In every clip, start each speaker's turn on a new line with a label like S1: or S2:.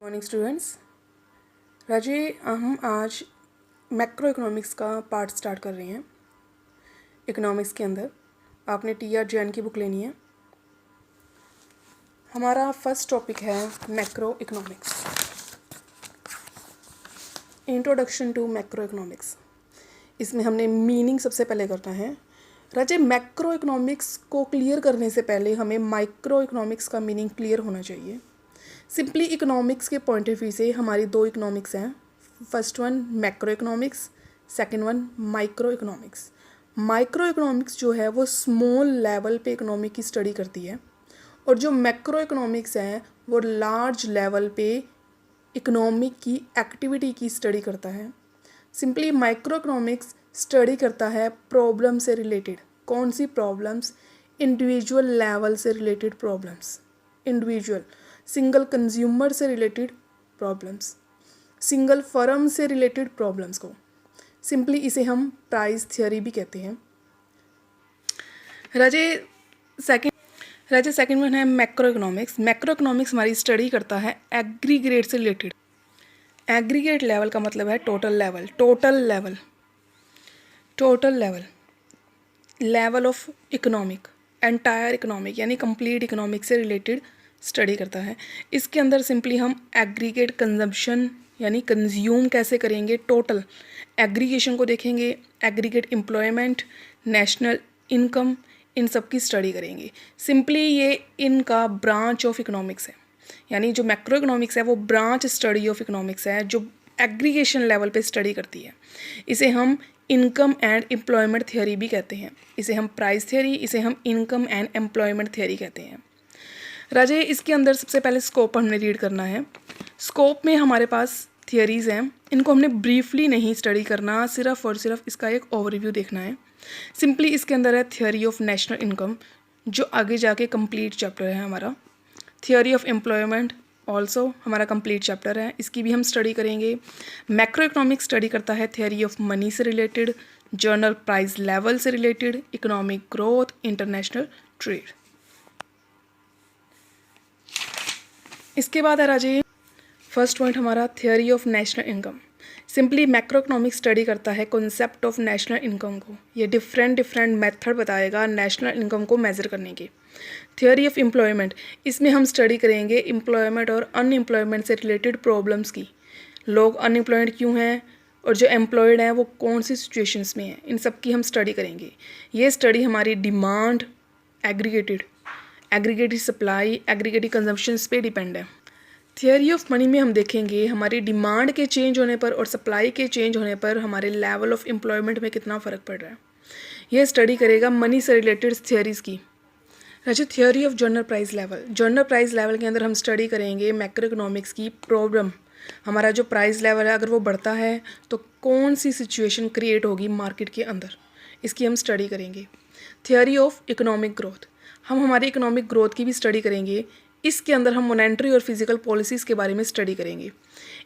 S1: Morning students. राजे, हम आज macro economics का पार्ट स्टार्ट कर रहे हैं। इकोनॉमिक्स के अंदर आपने टी.आर. जैन की बुक लेनी है। हमारा फर्स्ट टॉपिक है macroeconomics, introduction to macroeconomics. इसमें हमने मीनिंग सबसे पहले करना है। राजे, मैक्रो इकोनॉमिक्स को क्लियर करने से पहले हमें माइक्रो इकोनॉमिक्स का मीनिंग क्लियर होना चाहिए। सिंपली इकोनॉमिक्स के पॉइंट ऑफ व्यू से हमारी दो इकोनॉमिक्स हैं। First one macroeconomics, second one microeconomics. Microeconomics जो है वो स्मॉल लेवल पे इकोनॉमिक की स्टडी करती है, और जो मैक्रो इकोनॉमिक्स है वो लार्ज लेवल पे इकोनॉमिक की एक्टिविटी की स्टडी करता है। सिंपली माइक्रो इकोनॉमिक्स स्टडी करता है प्रॉब्लम से रिलेटेड। कौन सी प्रॉब्लम्स? इंडिविजुअल लेवल से related problems, individual single consumer से रिलेटेड प्रॉब्लम्स, सिंगल फर्म से रिलेटेड प्रॉब्लम्स को। सिंपली इसे हम प्राइस थियोरी भी कहते हैं। सेकंड वन है मैक्रो इकोनॉमिक्स। मैक्रो इकोनॉमिक्स हमारी स्टडी करता है एग्रीगेट से रिलेटेड। एग्रीगेट लेवल का मतलब है total level of economic, entire economic यानी कंप्लीट इकोनॉमिक से रिलेटेड स्टडी करता है। इसके अंदर सिंपली हम एग्रीगेट कंजम्पशन यानी कंज्यूम कैसे करेंगे, टोटल एग्रीगेशन को देखेंगे, एग्रीगेट एम्प्लॉयमेंट, नेशनल इनकम, इन सब की स्टडी करेंगे। सिंपली ये इनका ब्रांच ऑफ इकोनॉमिक्स है, यानी जो मैक्रो इकोनॉमिक्स है वो ब्रांच स्टडी ऑफ इकोनॉमिक्स है जो एग्रीगेशन लेवल पे स्टडी करती है। इसे हम इनकम एंड एम्प्लॉयमेंट थियोरी भी कहते हैं। इसे हम प्राइस थियोरी, इसे हम इनकम एंड एम्प्लॉयमेंट थियोरी कहते हैं। राजे, इसके अंदर सबसे पहले स्कोप हमने रीड करना है। स्कोप में हमारे पास थियरीज़ हैं, इनको हमने ब्रीफली नहीं स्टडी करना, सिर्फ और सिर्फ इसका एक ओवरव्यू देखना है। सिंपली इसके अंदर है थियोरी ऑफ नेशनल इनकम, जो आगे जाके कंप्लीट चैप्टर है हमारा। थियोरी ऑफ एम्प्लॉयमेंट ऑल्सो हमारा कंप्लीट चैप्टर है, इसकी भी हम स्टडी करेंगे। मैक्रो इकोनॉमिक्स स्टडी करता है थियोरी ऑफ मनी से रिलेटेड, जनरल प्राइस लेवल से related, economic growth, international trade. इसके बाद है राजे फर्स्ट पॉइंट हमारा theory of national income. Simply macro economics study करता है कॉन्सेप्ट ऑफ नेशनल इनकम को। ये डिफरेंट मेथड बताएगा नेशनल इनकम को मेज़र करने के। थियोरी ऑफ एम्प्लॉयमेंट, इसमें हम स्टडी करेंगे एम्प्लॉयमेंट और अनएम्प्लॉयमेंट से रिलेटेड प्रॉब्लम्स की। लोग अनएम्प्लॉयड क्यों हैं और जो एम्प्लॉयड हैं वो कौन सी सिचुएशंस में हैं, इन सब की हम स्टडी करेंगे। ये स्टडी हमारी demand, aggregated supply, aggregated consumptions पे डिपेंड है। थियोरी ऑफ मनी में हम देखेंगे हमारी डिमांड के चेंज होने पर और सप्लाई के चेंज होने पर हमारे लेवल ऑफ एम्प्लॉयमेंट में कितना फ़र्क पड़ रहा है। यह स्टडी करेगा मनी से रिलेटेड थियोरीज़ की। अच्छा, theory of general price level के अंदर हम स्टडी करेंगे मैक्रो इकोनॉमिक्स की प्रॉब्लम। हमारा जो प्राइस लेवल है अगर वो बढ़ता है तो कौन सी सिचुएशन क्रिएट होगी मार्केट के अंदर, इसकी हम स्टडी करेंगे। थियोरी ऑफ इकोनॉमिक ग्रोथ, हम हमारी इकोनॉमिक ग्रोथ की भी स्टडी करेंगे। इसके अंदर हम मॉनेटरी और फिजिकल पॉलिसीज़ के बारे में स्टडी करेंगे।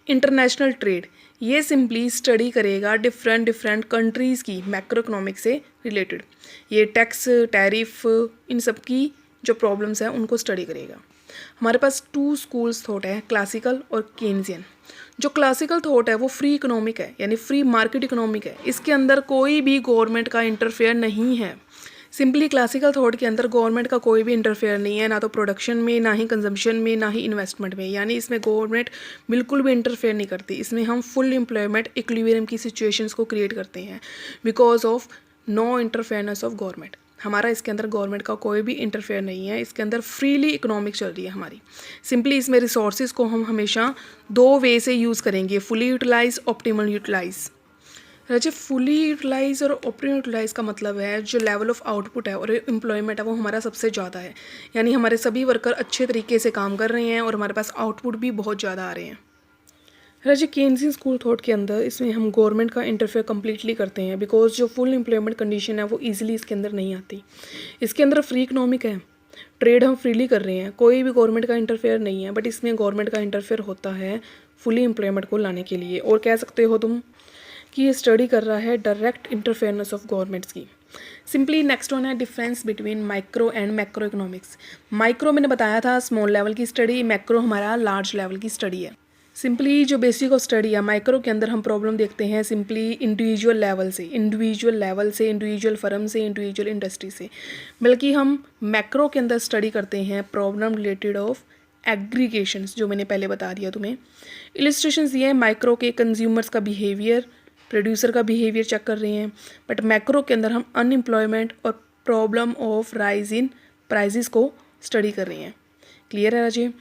S1: इंटरनेशनल ट्रेड, ये सिंपली स्टडी करेगा डिफरेंट कंट्रीज़ की मैक्रो इकोनॉमिक से रिलेटेड। ये टैक्स, टैरिफ, इन सब की जो प्रॉब्लम्स हैं उनको स्टडी करेगा। हमारे पास 2 स्कूल्स थॉट है, क्लासिकल और केन्जियन। जो क्लासिकल थॉट है वो फ्री इकोनॉमिक है, यानी फ्री मार्केट इकोनॉमिक है। इसके अंदर कोई भी गवर्नमेंट का इंटरफेयर नहीं है। सिंपली क्लासिकल थॉट के अंदर गवर्नमेंट का कोई भी इंटरफेयर नहीं है, ना तो प्रोडक्शन में, ना ही कंजम्पशन में, ना ही इन्वेस्टमेंट में, यानी इसमें गवर्नमेंट बिल्कुल भी इंटरफेयर नहीं करती। इसमें हम फुल एम्प्लॉयमेंट इक्विलिब्रियम की सिचुएशंस को क्रिएट करते हैं because of no interference of government. हमारा इसके अंदर गवर्नमेंट का कोई भी इंटरफेयर नहीं है, इसके अंदर फ्रीली इकोनॉमिक चल रही है हमारी। सिंपली इसमें रिसोर्सेज को हम हमेशा 2 वे से यूज़ करेंगे, फुली यूटिलाइज, ऑप्टिमल यूटिलाइज। राजे, फुली यूटिलाइज और ऑप्टिमल यूटिलाइज का मतलब है जो लेवल ऑफ आउटपुट है और एम्प्लॉयमेंट है वो हमारा सबसे ज़्यादा है, यानी हमारे सभी वर्कर अच्छे तरीके से काम कर रहे हैं और हमारे पास आउटपुट भी बहुत ज़्यादा आ रहे हैं। राजे, केन्जियन स्कूल थॉट के अंदर इसमें हम गवर्नमेंट का इंटरफेयर कम्प्लीटली करते हैं बिकॉज जो फुल एम्प्लॉयमेंट कंडीशन है वो ईजिली इसके अंदर नहीं आती। इसके अंदर फ्री इकोनॉमिक है, ट्रेड हम फ्रीली कर रहे हैं, कोई भी गवर्नमेंट का इंटरफेयर नहीं है, बट इसमें गवर्नमेंट का इंटरफेयर होता है फुली एम्प्लॉयमेंट को लाने के लिए। और कह सकते हो तुम कि ये स्टडी कर रहा है डायरेक्ट इंटरफेयरनेस ऑफ गवर्नमेंट्स की। सिंपली नेक्स्ट वन है difference between micro and macro economics. Micro मैंने बताया था स्मॉल लेवल की स्टडी, मैक्रो हमारा लार्ज लेवल की स्टडी है। सिंपली जो बेसिक ऑफ स्टडी है माइक्रो के अंदर हम प्रॉब्लम देखते हैं सिंपली इंडिविजुअल लेवल से, इंडिविजुअल फर्म से, इंडिविजुअल इंडस्ट्री से, बल्कि हम मैक्रो के अंदर स्टडी करते हैं प्रॉब्लम रिलेटेड ऑफ एग्रीगेशंस, जो मैंने पहले बता दिया तुम्हें। इलिस्ट्रेशंस ये हैं माइक्रो के, कंज्यूमर्स का बिहेवियर, प्रोड्यूसर का बिहेवियर चेक कर रहे हैं, बट मैक्रो के अंदर हम अनएम्प्लॉयमेंट और problem of rise in prices को स्टडी कर रहे हैं। क्लियर है राजे?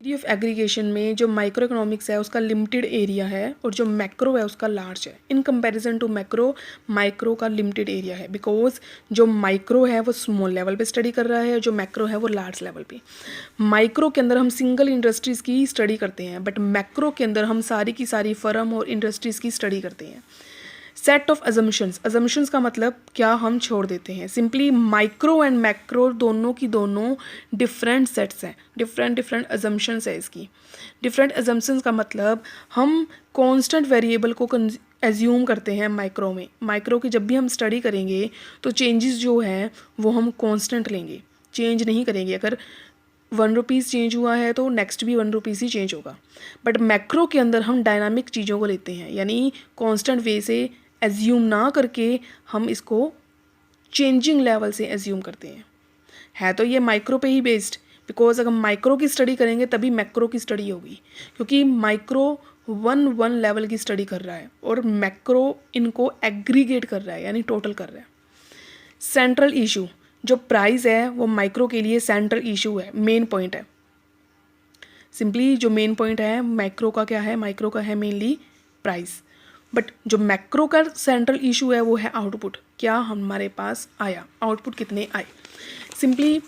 S1: एरिया ऑफ एग्रीगेशन में जो माइक्रो इकोनॉमिक्स है उसका लिमिटेड एरिया है और जो मैक्रो है उसका लार्ज है। In comparison to macro, micro का लिमिटेड एरिया है, बिकॉज जो माइक्रो है वो स्मॉल लेवल पे स्टडी कर रहा है, जो मैक्रो है वो लार्ज लेवल पे। माइक्रो के अंदर हम सिंगल इंडस्ट्रीज़ की स्टडी करते हैं, बट मैक्रो के अंदर हम सारी की सारी फर्म और इंडस्ट्रीज़ की स्टडी करते हैं। सेट ऑफ अजम्पशंस का मतलब क्या हम छोड़ देते हैं। सिंपली माइक्रो एंड मैक्रो दोनों की दोनों डिफरेंट सेट्स हैं, डिफरेंट अजम्पशंस है इसकी। डिफरेंट अजम्पशंस का मतलब हम कांस्टेंट वेरिएबल को एज्यूम करते हैं माइक्रो में। माइक्रो की जब भी हम स्टडी करेंगे तो चेंजेस जो है वो हम कांस्टेंट लेंगे, चेंज नहीं करेंगे। अगर 1 रुपीज़ चेंज हुआ है तो नेक्स्ट भी 1 रुपीज़ ही चेंज होगा। बट मैक्रो के अंदर हम डायनामिक चीज़ों को लेते हैं, यानी कांस्टेंट वे से एज्यूम ना करके हम इसको चेंजिंग लेवल से एज्यूम करते हैं। है तो ये माइक्रो पे ही बेस्ड, बिकॉज अगर हम माइक्रो की स्टडी करेंगे तभी मैक्रो की स्टडी होगी, क्योंकि माइक्रो वन लेवल की स्टडी कर रहा है और मैक्रो इनको एग्रीगेट कर रहा है, यानी टोटल कर रहा है। सेंट्रल इशू, जो प्राइस है वो माइक्रो के लिए सेंट्रल इशू है, मेन पॉइंट है। सिंपली जो मेन पॉइंट है माइक्रो का क्या है, माइक्रो का है मेनली प्राइस, बट जो मैक्रो का सेंट्रल इशू है वो है आउटपुट, क्या हमारे पास आया, आउटपुट कितने आए। सिंपली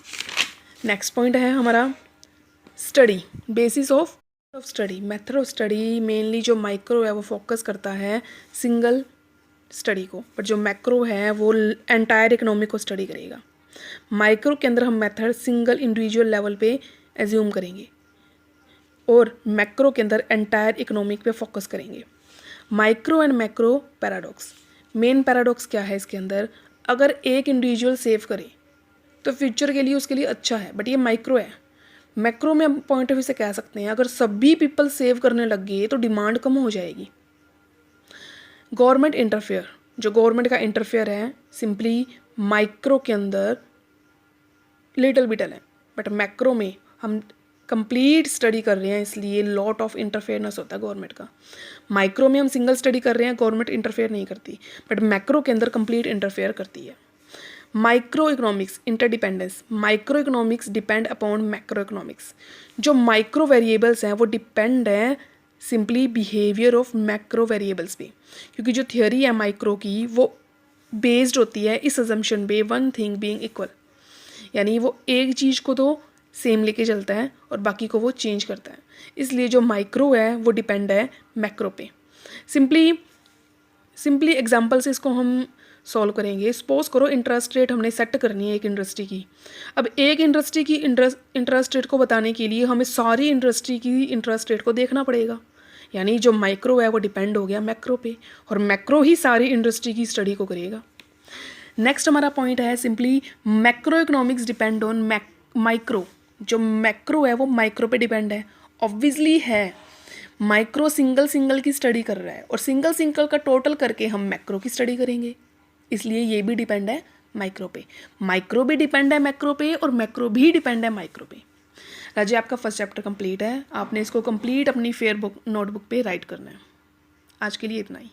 S1: नेक्स्ट पॉइंट है हमारा study, basis of study, method of study. Mainly जो माइक्रो है वो फोकस करता है सिंगल स्टडी को, बट जो मैक्रो है वो एंटायर इकोनॉमी को स्टडी करेगा। माइक्रो के अंदर हम मेथड सिंगल इंडिविजुअल लेवल पे एज्यूम करेंगे और मैक्रो के अंदर एंटायर इकोनॉमिक पे फोकस करेंगे। Micro and macro paradox, main paradox क्या है इसके अंदर, अगर एक इंडिविजुअल सेव करे तो फ्यूचर के लिए उसके लिए अच्छा है, बट ये माइक्रो है। मैक्रो में हम पॉइंट ऑफ व्यू से कह सकते हैं अगर सभी पीपल सेव करने लग गए तो डिमांड कम हो जाएगी। गवर्नमेंट इंटरफेयर, जो गवर्नमेंट का इंटरफेयर है सिंपली माइक्रो के अंदर लिटिल बिटल है, बट मैक्रो में हम कंप्लीट स्टडी कर रहे हैं, इसलिए लॉट ऑफ इंटरफेयरनेस होता है गवर्नमेंट का। माइक्रो में हम सिंगल स्टडी कर रहे हैं, गवर्नमेंट इंटरफेयर नहीं करती, बट मैक्रो के अंदर कंप्लीट इंटरफेयर करती है। Micro economics interdependence, micro economics depend upon macro economics. जो माइक्रो वेरिएबल्स हैं वो डिपेंड है simply behaviour of macro variables पे, क्योंकि जो थियोरी है माइक्रो की वो बेस्ड होती है इस अजम्पशन पे, वन थिंग बीइंग इक्वल, यानी वो एक चीज़ को तो सेम लेके चलता है और बाकी को वो चेंज करता है, इसलिए जो माइक्रो है वो डिपेंड है मैक्रो पे। सिंपली एग्जांपल से इसको हम सॉल्व करेंगे। सपोज करो इंटरेस्ट रेट हमने सेट करनी है एक इंडस्ट्री की। अब एक इंडस्ट्री की इंटरेस्ट रेट को बताने के लिए हमें सारी इंडस्ट्री की इंटरेस्ट रेट को देखना पड़ेगा, यानी जो माइक्रो है वो डिपेंड हो गया मैक्रो पे, और मैक्रो ही सारी इंडस्ट्री की स्टडी को करेगा। नेक्स्ट हमारा पॉइंट है simply macro economics depend on micro. जो मैक्रो है वो माइक्रो पे डिपेंड है, ऑब्वियसली है। माइक्रो सिंगल की स्टडी कर रहा है और सिंगल का टोटल करके हम मैक्रो की स्टडी करेंगे, इसलिए ये भी डिपेंड है माइक्रो पे। माइक्रो भी डिपेंड है मैक्रो पे और मैक्रो भी डिपेंड है माइक्रो पे। राजे आपका फर्स्ट चैप्टर कंप्लीट है, आपने इसको कंप्लीट अपनी फेयर बुक नोटबुक पे राइट करना है। आज के लिए इतना ही।